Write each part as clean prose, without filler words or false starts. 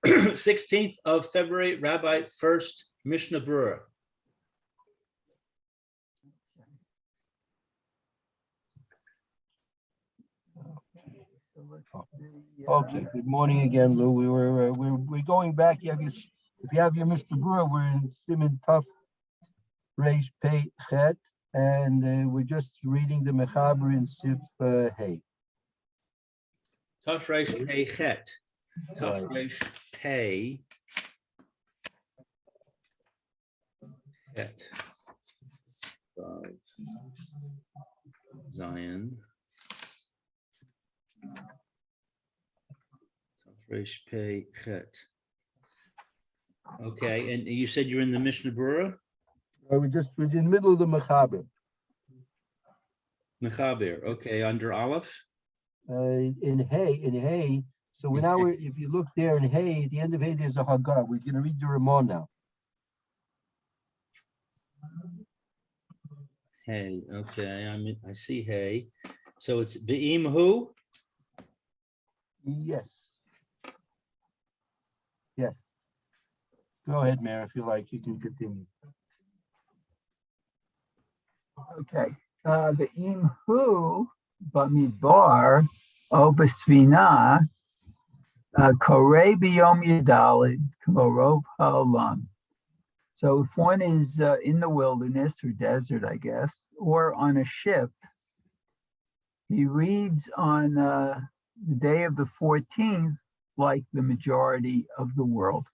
16th of February, Rabbi Furst, Mishna Berura. Okay, good morning again, Lou. We're going back. If you have your Mr. Brewer, we're in Siman Tuf Reish Pei Chet, and we're just reading the Mechaber in Sif Hey. Tuf Reish Pei Chet. Tuf Reish Pei Chet. Zion. Reish Pei Chet. Okay, and you said you're in the Mishnah Berura? We're in the middle of the Mechaber. Mechaber, okay, under Aleph? In Hay. So now if you look there in Hay, at the end of Hay, there's a Haggah. We're going to read the Ramon now. Hay, okay, I see Hay. So it's Be'im who? Yes. Go ahead, Mayor. If you like, you can continue. Okay. The imhu b'midbar o b'svina korei b'yom yidalid k'morov ha'olam. So if one is in the wilderness or desert, I guess, or on a ship, he reads on the day of the 14th like the majority of the world.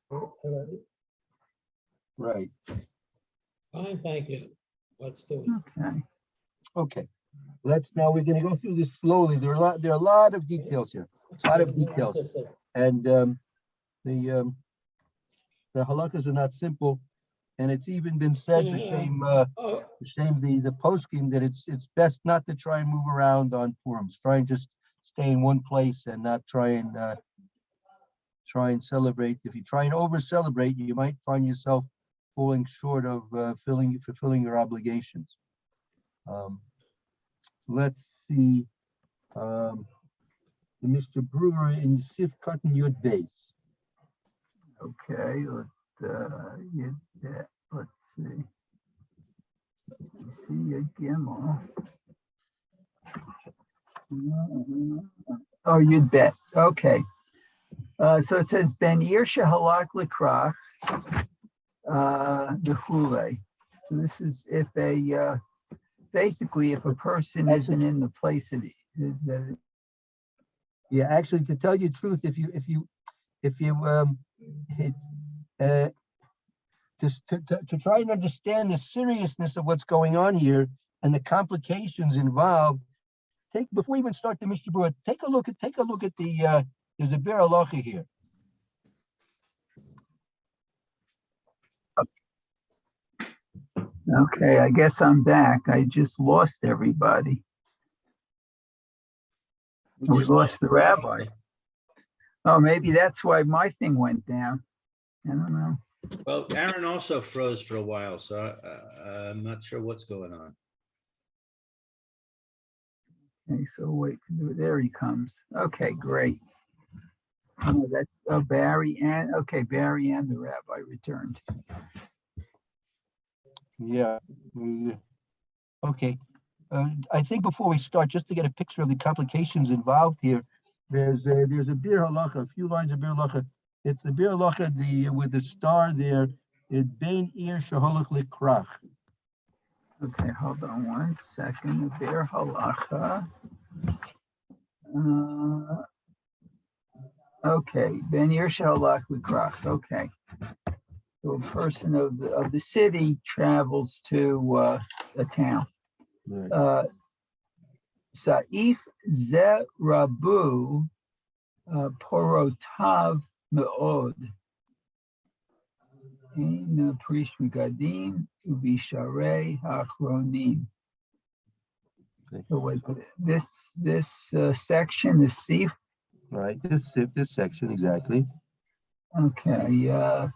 Right. Fine, thank you. Let's do it. Okay. We're going to go through this slowly. There are a lot of details here. And the halachas are not simple. And it's even been said the poskim that it's best not to try and move around on Purim. Try and just stay in one place and not try and celebrate. If you try and over celebrate, you might find yourself falling short of fulfilling your obligations. Let's see. The Mr. Brewer in Sif Cotton Yud Base. Okay, let's see. See a Gimel. Oh, you'd bet. Okay. So it says Ben Irsha Halak Likrach the Hule. So this is if basically if a person isn't in the place that is that. Yeah, actually, to tell you the truth, if you to try and understand the seriousness of what's going on here and the complications involved, before we even start the Mishnah Berurah, take a look at the there's a Bir Halacha here. Okay, I guess I'm back. I just lost everybody. We lost the rabbi. Oh, maybe that's why my thing went down. I don't know. Well, Aaron also froze for a while, so I'm not sure what's going on. Okay, so wait, there he comes. Okay, great. Oh, that's Barry and Barry and the rabbi returned. Yeah. Okay. I think before we start, just to get a picture of the complications involved here, there's a Bir Halacha, a few lines of Bir Halacha. It's the Bir Halacha with the star there. It Ben Ir Shaholach Likrach. Okay, hold on one second. The Bir Halacha. Okay, Ben Ir Shaholach Likrach. Okay. So a person of the city travels to a town. Right. Sa'if ze rabu porotav me'od. In prish megadim ubisharei hachronim. So what this section is Sif. Right. This section exactly. Okay.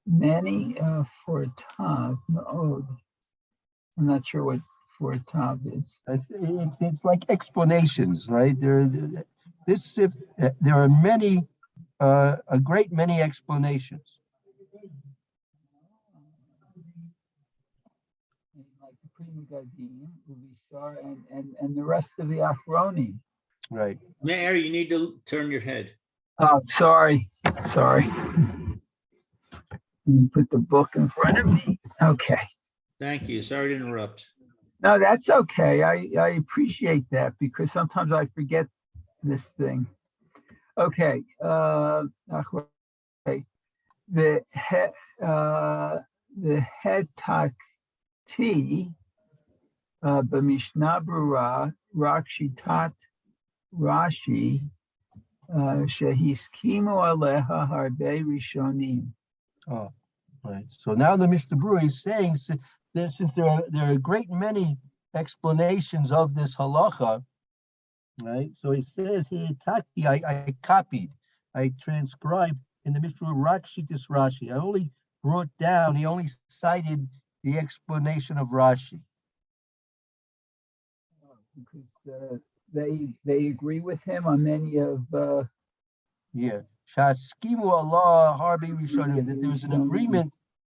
Many for Tav me'od. I'm not sure what for Tav is. It's like explanations, right? There are many a great many explanations. Like the Pri Megadim, Uvishar, and the rest of the Achronim. Right. Meir, you need to turn your head. Oh, sorry. Let me put the book in front of me. Okay. Thank you. Sorry to interrupt. No, that's okay. I appreciate that because sometimes I forget this thing. Okay. Okay. The hetakti b'Mishna Berura Rakshitat Rashi shehiskimu aleha harbe rishonim. Oh, right. So now the Mishnah Berura is saying that since there are a great many explanations of this halacha, right? So he says here, Taki, I copied, I transcribed in the Mishnah Rakshitis Rashi. I only brought down, he only cited the explanation of Rashi. Because they agree with him on many of Yeah. Shaskimu Allah Harbi Rishonim, that there's an agreement,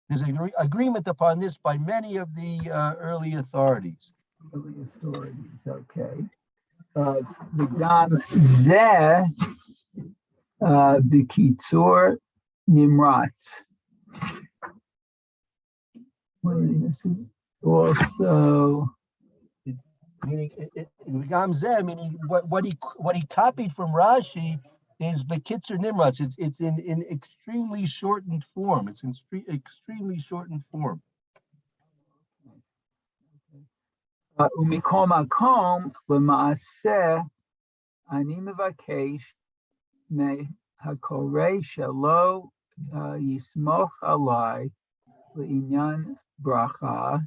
there's an agreement upon this by many of the early authorities. Okay. V'gam zeh b'kitzur nimrat. This is also Meaning, meaning what he copied from Rashi is Bekitzer Nimratz. It's in extremely shortened form. It's in extremely shortened form. ומכל מקום, למעשה, אני מבקש מהקורא שלא יסמוך עליי לעניין ברכה,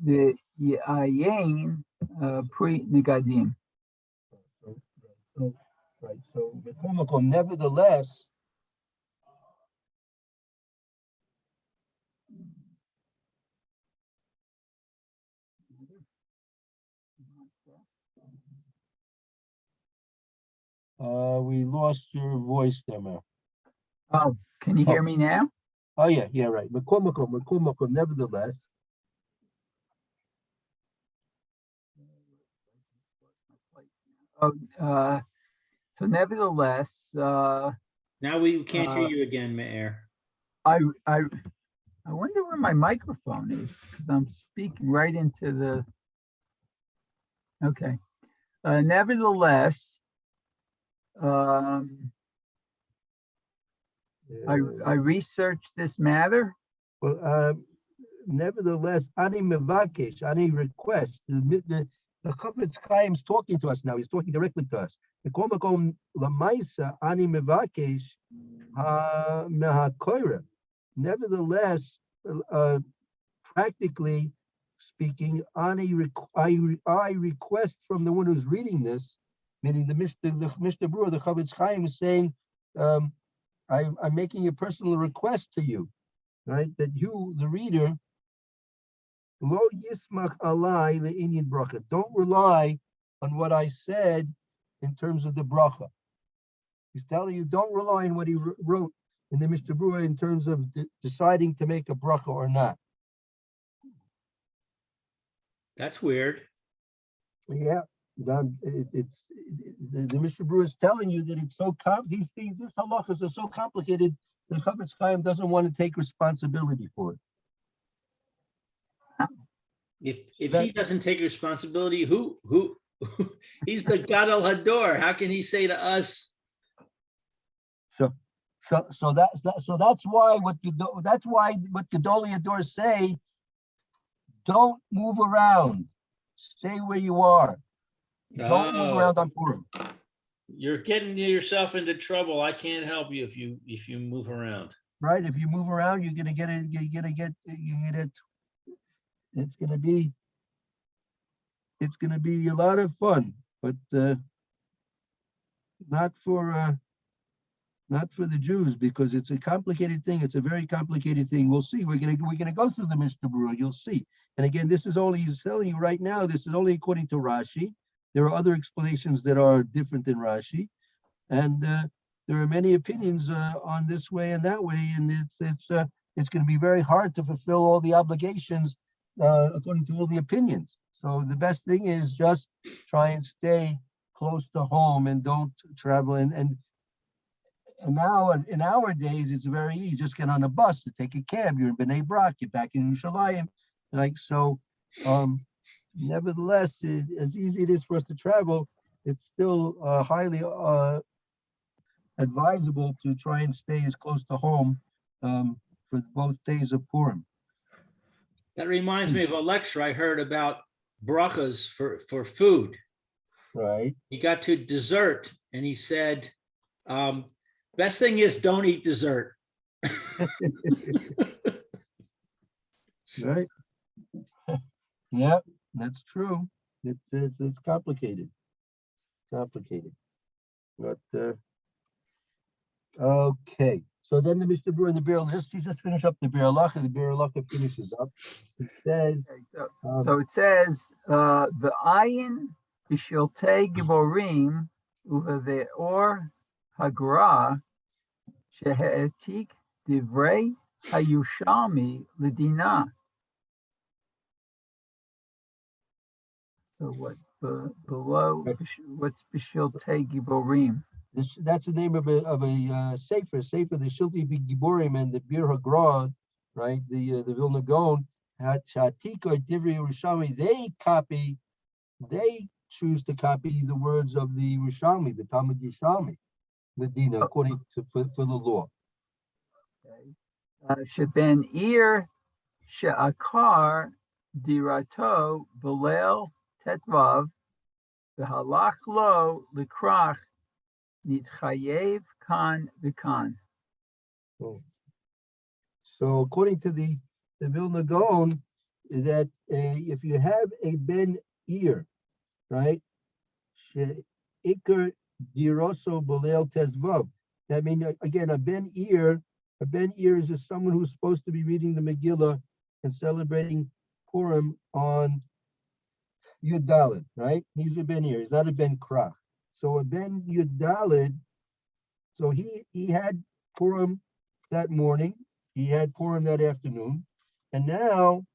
ויעיין פרי מגדים. Right. So, nevertheless, we lost your voice there, man. Oh, can you hear me now? Oh yeah, right. Nevertheless. So nevertheless, Now we can't hear you again, Meir. I wonder where my microphone is because I'm speaking right into the. Okay. Nevertheless, I researched this matter. Well, nevertheless, ani mevakesh, ani request. The Chafetz Chaim is talking to us now. He's talking directly to us. The komakom lamaisa ani mevakesh mehakoira. Nevertheless, practically speaking, I request from the one who's reading this, meaning the Mishnah Berura, the Chafetz Chaim is saying, I'm making a personal request to you, right? That you, the reader, lo yismach alai le'inyan bracha. Don't rely on what I said in terms of the bracha. He's telling you, don't rely on what he wrote in the Mishnah Berura in terms of deciding to make a bracha or not. That's weird. Yeah, the Mishnah Berura is telling you that it's so these things, this halachas are so complicated. The Chafetz Chaim doesn't want to take responsibility for it. If he doesn't take responsibility, who he's the Gadol Hador. How can he say to us? So that's why what Gedolei Hador say. Don't move around. Stay where you are. Don't move around on Purim. You're getting yourself into trouble. I can't help you if you move around. Right? If you move around, you're gonna get it. It's gonna be a lot of fun, but not for the Jews, because it's a complicated thing. It's a very complicated thing. We'll see. We're gonna go through the Mishnah Berura. You'll see. And again, this is only, he's telling you right now, this is only according to Rashi. There are other explanations that are different than Rashi. And the there are many opinions on this way and that way, and it's going to be very hard to fulfill all the obligations according to all the opinions. So the best thing is just try and stay close to home and don't travel. And now in our days, it's very easy. Just get on a bus to take a cab. You're in Bnei Brak, you're back in Yerushalayim. Like so, nevertheless, as easy it is for us to travel, it's still highly advisable to try and stay as close to home for both days of Purim. That reminds me of a lecture I heard about brachas for food. Right. He got to dessert and he said, best thing is don't eat dessert. Right. Yeah, that's true. It's complicated. Complicated. But okay. So then the Mr. Brewer and the Beer, just finish up the Beer Halacha. The Beer Halacha finishes up. It says. So it says the ayin b'shiltei giborim uve'or hagra shehe'etik divrei hayushami l'dina. So what below? What's b'shiltei giborim? That's the name of a sefer. Sefer the Shilti Giborim and the Bir Hagra, right? The Vilna Gaon. Hatika Divri Yerushalmi. They choose to copy the words of the Yerushalmi, the Talmud Yerushalmi, the Dina, according to for the law. Sheben ir she'akar dirato b'leil tetvav v'halach lo likrach nitchayev kan v'kan. So according to the Vilna Gaon, that if you have a ben ir, right, she'ikar diroso b'leil tezvav. That means again a ben ir is just someone who's supposed to be reading the Megillah and celebrating Purim on Yud Daled, right? He's a ben ir. He's not a ben krach. So a ben Yud Daled. So he had Purim that morning. He had Purim that afternoon, and now,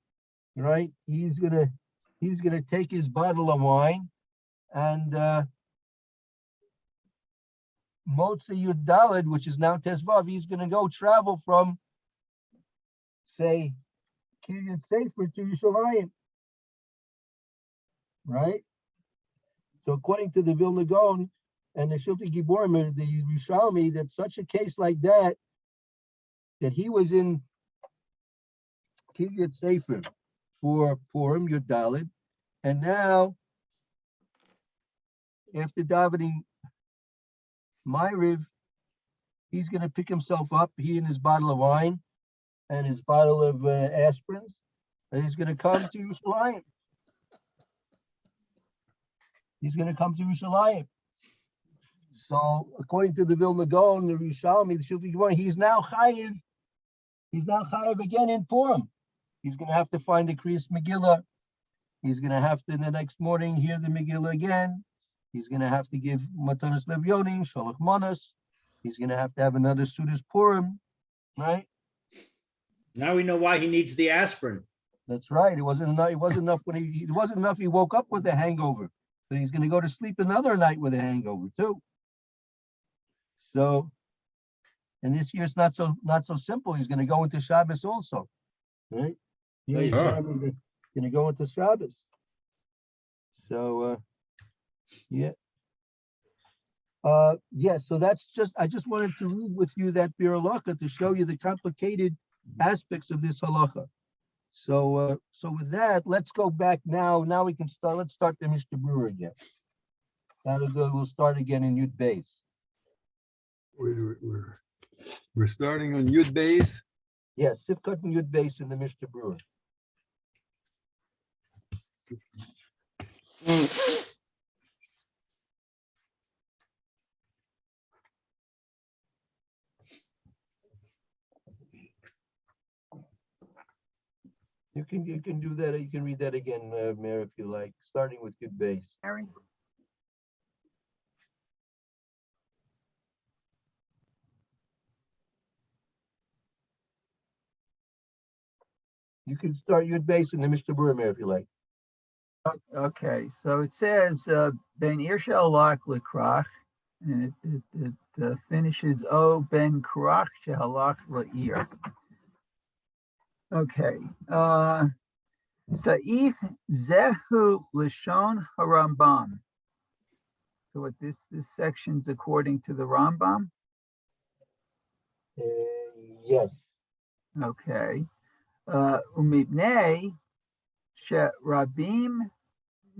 right? He's gonna take his bottle of wine and Motzi Yud Daled, which is now Tezvav. He's gonna go travel from, say, Kiryat Sefer to Yerushalayim, right? So according to the Vilna Gaon and the Shilti Giborim, the Yerushalmi, that such a case like that he was in Kiryat Sefer for Purim Yud Daled, and now after davening Ma'ariv, he's going to pick himself up, he and his bottle of wine and his bottle of aspirins, and he's going to come to Yerushalayim. He's going to come to Yerushalayim. So, according to the Vilna Gaon, the Yerushalmi, the Shilti Giborim, he's now chayiv. He's now chayiv again in Purim. He's going to have to find the Kriyas Megillah. He's going to have to, the next morning, hear the Megillah again. He's going to have to give Matanas Levyonim, Sholach Manas. He's going to have another Sudas Purim, right? Now we know why he needs the aspirin. That's right. It wasn't enough. It wasn't enough when it wasn't enough. He woke up with a hangover, but he's going to go to sleep another night with a hangover too. So, and this year's not so simple. He's going to go into Shabbos also, right? He's going to go into Shabbos. So, yeah. So that's I just wanted to read with you that Bir Halacha to show you the complicated aspects of this halacha. So with that, let's go back now. Now we can start. Let's start the Mr. Brewer again. That'll go. We'll start again in Yud Beis. We're starting on Yud Beis. Yes, Sifkat and Yud Beis in the Mr. Brewer. You can do that. You can read that again, Mayor, if you like, starting with Yud Beis. Harry? You can start Yud Beis and then Mr. Berura if you like. Okay, so it says Ben Irshel Lak Lekrach, and it finishes O Ben Krach Shehalach La'ir. Okay, Sa'if Zehu Lashon Harambam. So what this section's according to the Rambam? Yes. Okay. Umibnei Rabim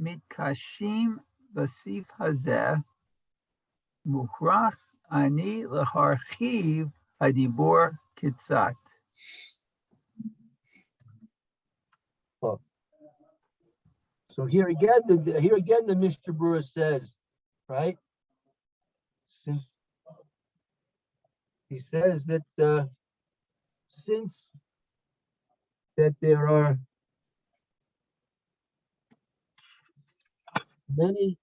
Mitkashim Basif Hazeh Mukhrach Ani Leharchiv Hadibor Kitzat. So here again, the Mr. Berura says, right? Since he says that since that there are many,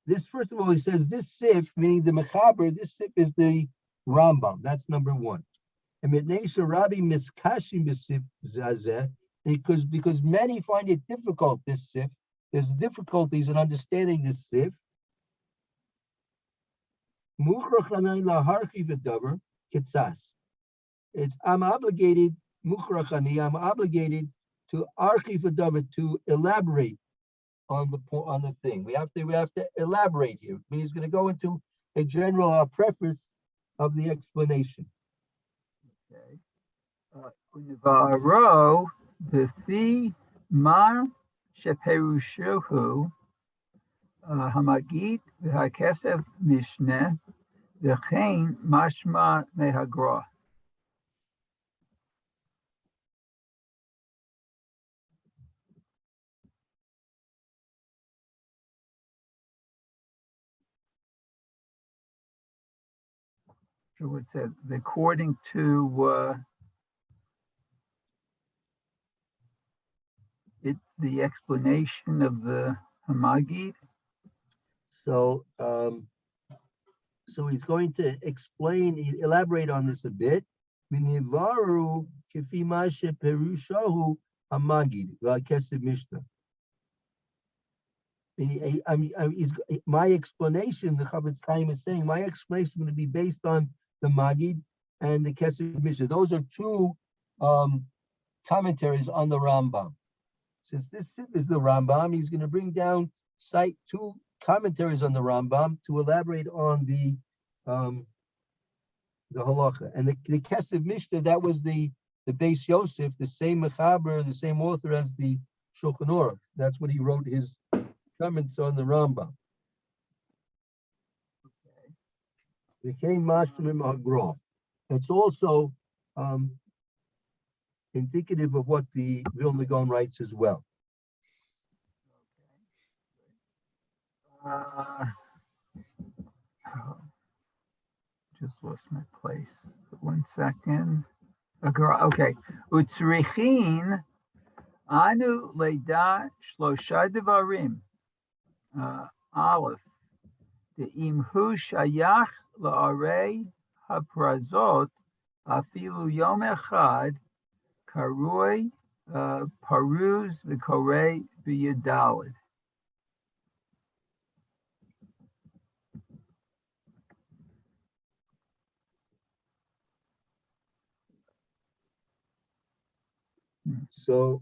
this first of all, he says this sif, meaning the mechaber, this sif is the Rambam. That's number one. And mitneisha Rabbi miskashim b'sif zazeh, because many find it difficult, this sif. There's difficulties in understanding this sif. Mukhrach anay laharchi v'davar kitzas. I'm obligated, mukhrach ani, I'm obligated to archi v'davar, to elaborate on the thing. We have to elaborate here. I mean, he's going to go into a general preface of the explanation. Okay. Univaro b'fi ma sheperushuhu hamagit v'hakesef Mishna v'chein mashma mehagra. So it said, according to the explanation of the Hamagid. So, so he's going to elaborate on this a bit. Minivaru kifi ma sheperushahu hamagid v'hakesef Mishna. My explanation, the Chavetz Chaim is saying, my explanation is going to be based on the Magid and the Kesef Mishnah. Those are two commentaries on the Rambam. Since this is the Rambam, he's going to cite two commentaries on the Rambam to elaborate on the halacha. And the Kesef Mishnah, that was the Beis Yosef, the same Mechaber, the same author as the Shulchan Aruch. That's what he wrote his comments on the Rambam. It's also indicative of what the Vilna Gaon writes as well. Just lost my place. 1 second. Okay. Utzrichin anu leida shlosha devarim. Aleph. The imhu shayach la'arei haprazot afilu yom echad karui paruz v'korei b'yadalid. So,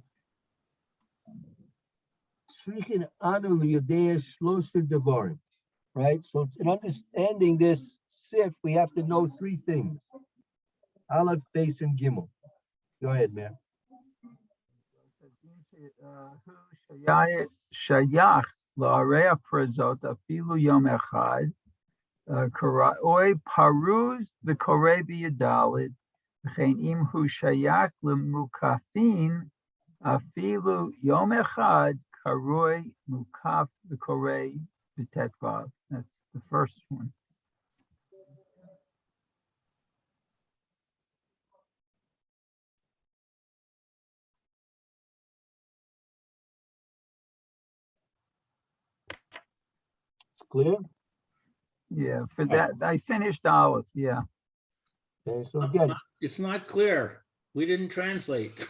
right? So, in understanding this sif, we have to know three things: Aleph, Beis, and Gimel. Go ahead, man. Shayach la'arei prazot afilu yom echad karoi paruz v'korei b'yadalid. Im hu shayach lemukafin afilu yom echad karoi mukaf v'korei b'tetvav. That's the first one. It's clear? Yeah, for that, I finished Aleph, yeah. Okay, so again, It's not clear. We didn't translate.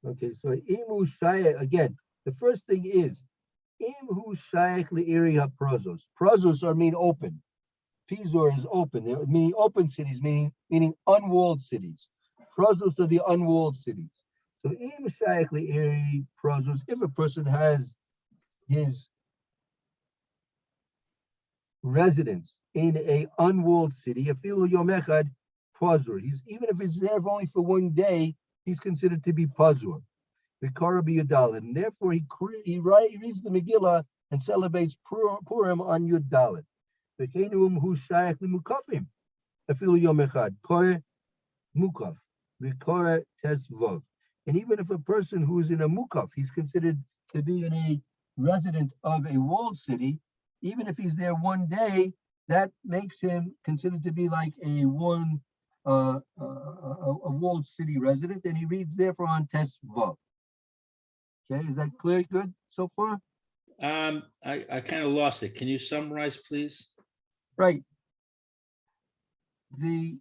Okay, so imu shayach, again, the first thing is, imu shayach li'iri ha-prozos. Prozos are mean open. Pizor is open. They're meaning open cities, meaning unwalled cities. Prozos are the unwalled cities. So imu shayach li'iri prozos, if a person has his residence in a unwalled city, afilu yom echad pazur. He's even if it's there only for one day, he's considered to be pazur. And therefore he reads the Megillah and celebrates Purim on Yud Dalet. And even if a person who's in a mukaf, he's considered to be in a resident of a walled city, even if he's there one day, that makes him considered to be like a walled city resident, and he reads therefore on Tes Vav. Okay, is that clear? Good so far? I kind of lost it. Can you summarize, please? Right. The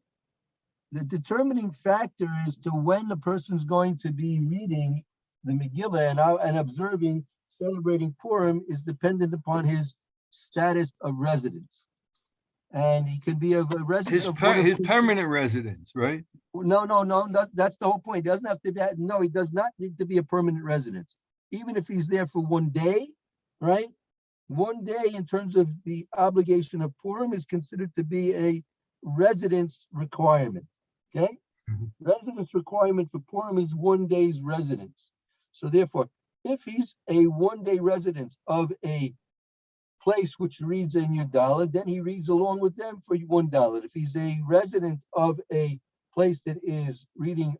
determining factor as to when the person's going to be reading the Megillah and observing, celebrating Purim is dependent upon his status of residence. And he could be a resident His permanent residence, right? No, that's the whole point. He doesn't have to be, no, he does not need to be a permanent residence. Even if he's there for one day, right? One day in terms of the obligation of Purim is considered to be a residence requirement, okay? Mhm. Residence requirement for Purim is 1 day's residence. So therefore, if he's a 1 day residence of a place which reads in Yud Dalet, then he reads along with them for $1. If he's a resident of a place that is reading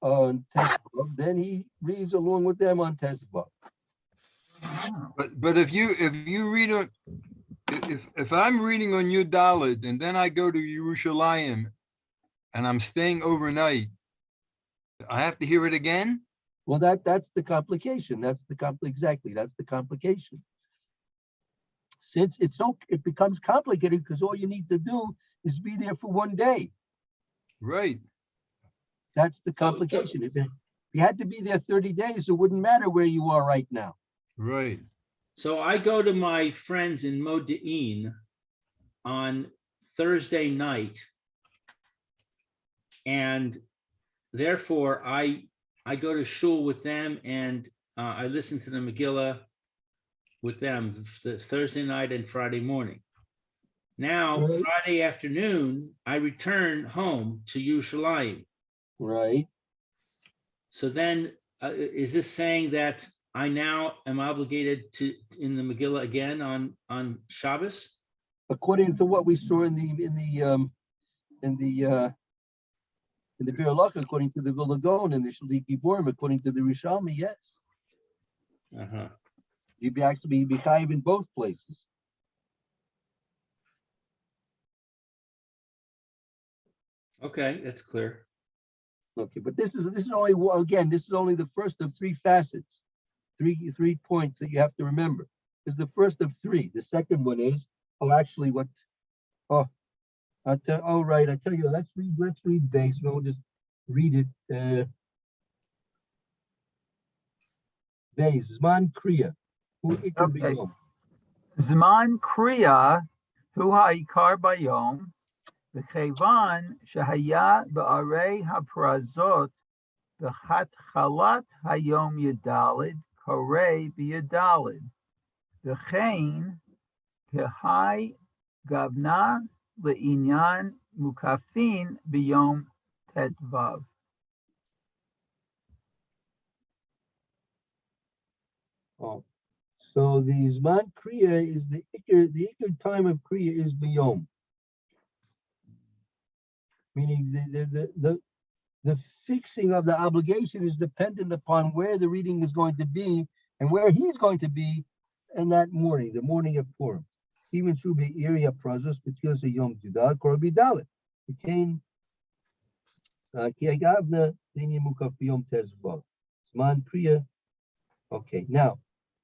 on Tes Vav, then he reads along with them on Tes Vav. But if you read on, if I'm reading on Yud Dalet and then I go to Yerushalayim and I'm staying overnight, I have to hear it again? Well, that's the complication. That's the complication. Since it becomes complicated because all you need to do is be there for 1 day. Right. That's the complication. If you had to be there 30 days, it wouldn't matter where you are right now. Right. So I go to my friends in Modi'in on Thursday night, and therefore I go to shul with them and I listen to the Megillah with them the Thursday night and Friday morning. Now, Right. Friday afternoon, I return home to Yerushalayim. Right. So then, is this saying that I now am obligated to in the Megillah again on Shabbos? According to what we saw in the Berura, according to the Vilagon and the Shalik Giborim, according to the Rishalmi, yes. Uh-huh. You'd be chayiv in both places. Okay, that's clear. Okay, but this is only the first of three facets, three points that you have to remember. This is the first of three. The second one is I tell you, let's read base. We'll just read it. Base Zman Kriya. Okay. Zman Kriya hu ha'ikar bayom v'chevan shehaya ba'arei ha'prazot v'chatchalat hayom yadalid korei b'yadalid v'chein kehai gavna le'inyan mukafin b'yom tetvav. Oh, so the Zman Kriya is the ikar time of Kriya is B'yom. Meaning the fixing of the obligation is dependent upon where the reading is going to be and where he's going to be in that morning, the morning of Purim. Even through the area process, because a Yom Tudal, Korbi Dalit. It came Kiagavna, Linya Mukaf B'yom Tezvav. Zman Kriya. Okay, now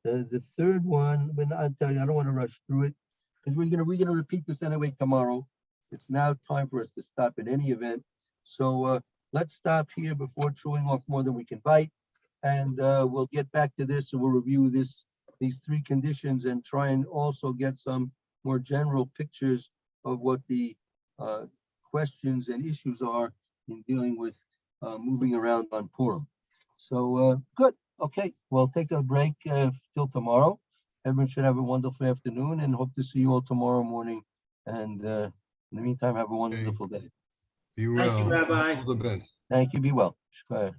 the third one, when I tell you, I don't want to rush through it because we're gonna repeat this anyway tomorrow. It's now time for us to stop in any event. So let's stop here before chewing off more than we can bite. And we'll get back to this and we'll review these three conditions and try and also get some more general pictures of what the questions and issues are in dealing with moving around on Purim. So good. Okay, we'll take a break till tomorrow. Everyone should have a wonderful afternoon and hope to see you all tomorrow morning. And in the meantime, have a wonderful day. Be Thank you, well. Rabbi. All the best. Thank you. Be well. Shkaya.